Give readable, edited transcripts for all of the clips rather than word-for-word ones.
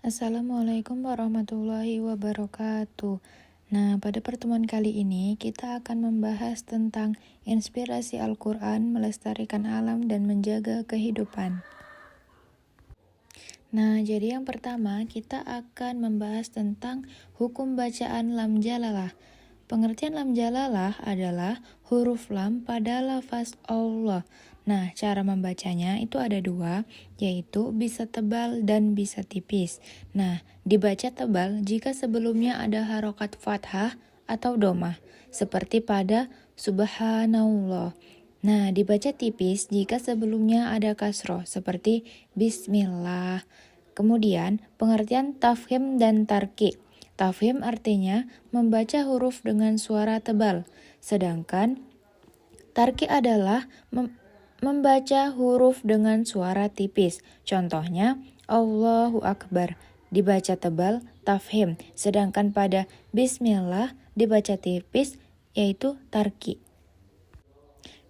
Assalamualaikum warahmatullahi wabarakatuh. Nah, pada pertemuan kali ini kita akan membahas tentang inspirasi Al-Quran melestarikan alam dan menjaga kehidupan. Nah, jadi yang pertama kita akan membahas tentang hukum bacaan lam jalalah. Pengertian lam jalalah adalah huruf lam pada lafaz Allah. Nah, cara membacanya itu ada dua, yaitu bisa tebal dan bisa tipis. Nah, dibaca tebal jika sebelumnya ada harokat fathah atau domah, seperti pada subhanallah. Nah, dibaca tipis jika sebelumnya ada kasroh, seperti bismillah. Kemudian, pengertian tafhim dan tarki. Tafhim artinya membaca huruf dengan suara tebal, sedangkan tarki adalah membaca huruf dengan suara tipis. Contohnya, Allahu Akbar dibaca tebal, tafhim, sedangkan pada bismillah dibaca tipis, yaitu tarki.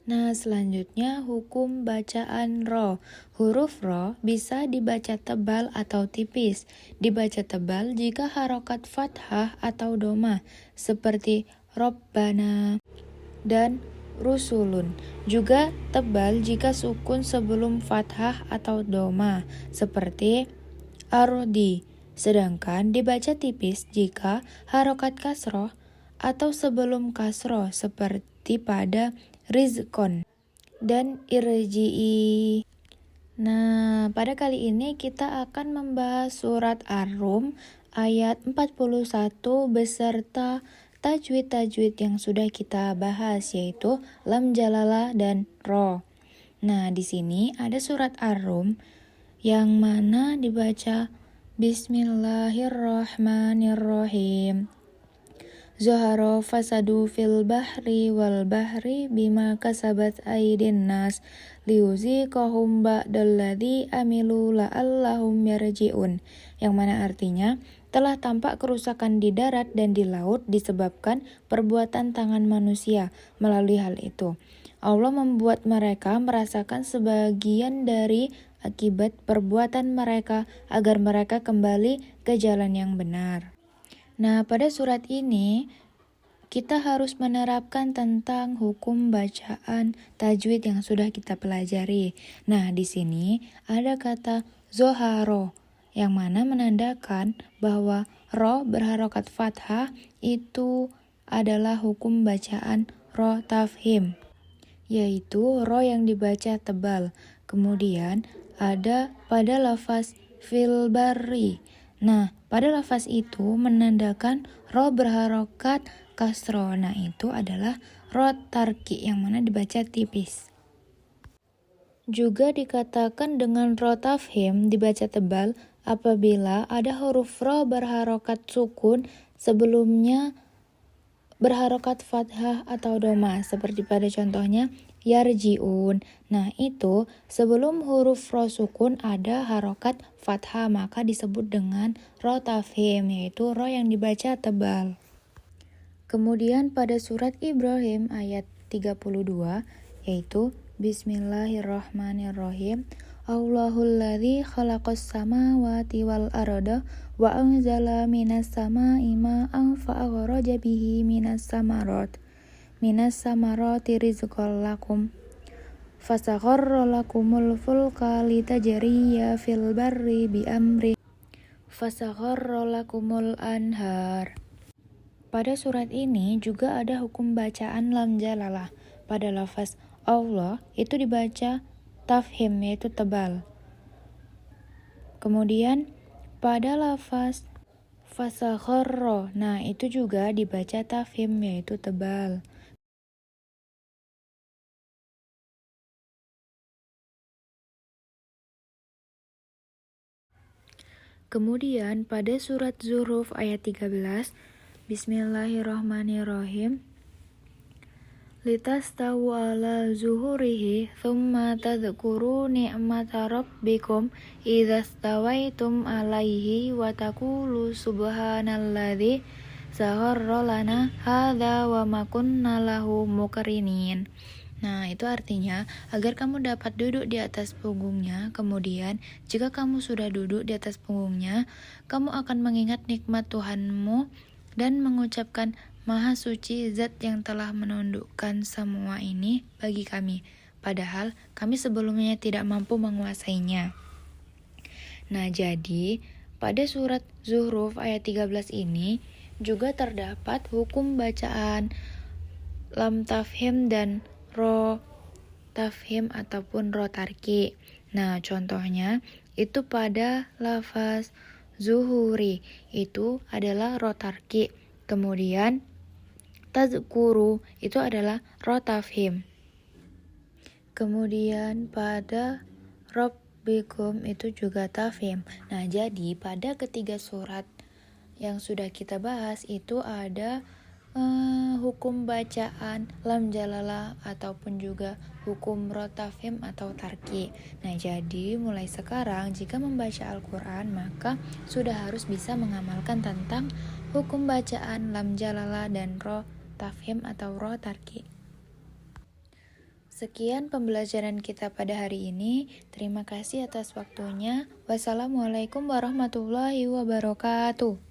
Nah, selanjutnya hukum bacaan ro. Huruf ro bisa dibaca tebal atau tipis. Dibaca tebal jika harokat fathah atau domah, seperti Robbana dan rusulun. Juga tebal jika sukun sebelum fathah atau domah, seperti ardi. Sedangkan dibaca tipis jika harokat kasroh atau sebelum kasroh, seperti pada rizkon dan irji'i. Nah, pada kali ini kita akan membahas surat Ar-Rum ayat 41 beserta tajwid-tajwid yang sudah kita bahas, yaitu lam jalalah dan ro. Nah, di sini ada surat Ar-Rum yang mana dibaca Bismillahirrahmanirrahim. Zuhara fasadu fil bahri wal bahri bima kasabat aydin nas liuziqahum ba'dalladzi amilu la'allahum yarji'un, yang mana artinya telah tampak kerusakan di darat dan di laut disebabkan perbuatan tangan manusia. Melalui hal itu, Allah membuat mereka merasakan sebagian dari akibat perbuatan mereka agar mereka kembali ke jalan yang benar. Nah, pada surat ini kita harus menerapkan tentang hukum bacaan tajwid yang sudah kita pelajari. Nah, di sini ada kata zoharo yang mana menandakan bahwa ro berharokat fathah itu adalah hukum bacaan ro tafhim, yaitu ro yang dibaca tebal. Kemudian ada pada lafaz fil barri. Nah, pada lafaz itu menandakan ro berharokat kasro. Nah, itu adalah ro tarki yang mana dibaca tipis. Juga dikatakan dengan ro tafhim dibaca tebal apabila ada huruf ro berharokat sukun sebelumnya berharokat fathah atau domah, seperti pada contohnya yarji'un. Nah, itu sebelum huruf ro sukun ada harokat fathah, maka disebut dengan ro tafhim, yaitu ro yang dibaca tebal. Kemudian pada surat Ibrahim ayat 32, yaitu Bismillahirrahmanirrahim. Allahulladzi khalaqas samawati wal arda wa anzala minas sama'i ma'an fa akhraja bihi minas samarati rizqan lakum fasakharra lakumul fulka litajriya fil barri bi amri fasakharra lakumul anhar. Pada surat ini juga ada hukum bacaan lam jalalah. Pada lafaz Allah itu dibaca tafhim, yaitu tebal. Kemudian pada lafaz fasakharra, nah itu juga dibaca tafhim, yaitu tebal. Kemudian pada surat Zuhruf ayat 13, Bismillahirrahmanirrahim. Litastawu ala zuhurihi thumma tadhkuru ni'mata rabbikum idza stawaitum alaihi wa taqulu subhanalladzi sakhkhara lana hadza wa ma kunna lahu muqrinin. Nah, itu artinya agar kamu dapat duduk di atas punggungnya. Kemudian, jika kamu sudah duduk di atas punggungnya, kamu akan mengingat nikmat Tuhanmu dan mengucapkan, Maha suci zat yang telah menundukkan semua ini bagi kami. Padahal kami sebelumnya tidak mampu menguasainya. Nah, jadi pada surat Zuhruf ayat 13 ini juga terdapat hukum bacaan lam tafhim dan ro tafhim ataupun ro tarki. Nah, contohnya itu pada lafaz zuhuri itu adalah ro tarki. Kemudian tazkuru itu adalah ro tafhim. Kemudian pada Rabbikum itu juga tafhim. Nah, jadi pada ketiga surat yang sudah kita bahas itu ada hukum bacaan lam jalalah ataupun juga hukum rotafhim atau tarki. Nah, jadi mulai sekarang jika membaca Al-Quran maka sudah harus bisa mengamalkan tentang hukum bacaan lam jalalah dan rotafhim atau rotarki. Sekian pembelajaran kita pada hari ini. Terima kasih atas waktunya. Wassalamualaikum warahmatullahi wabarakatuh.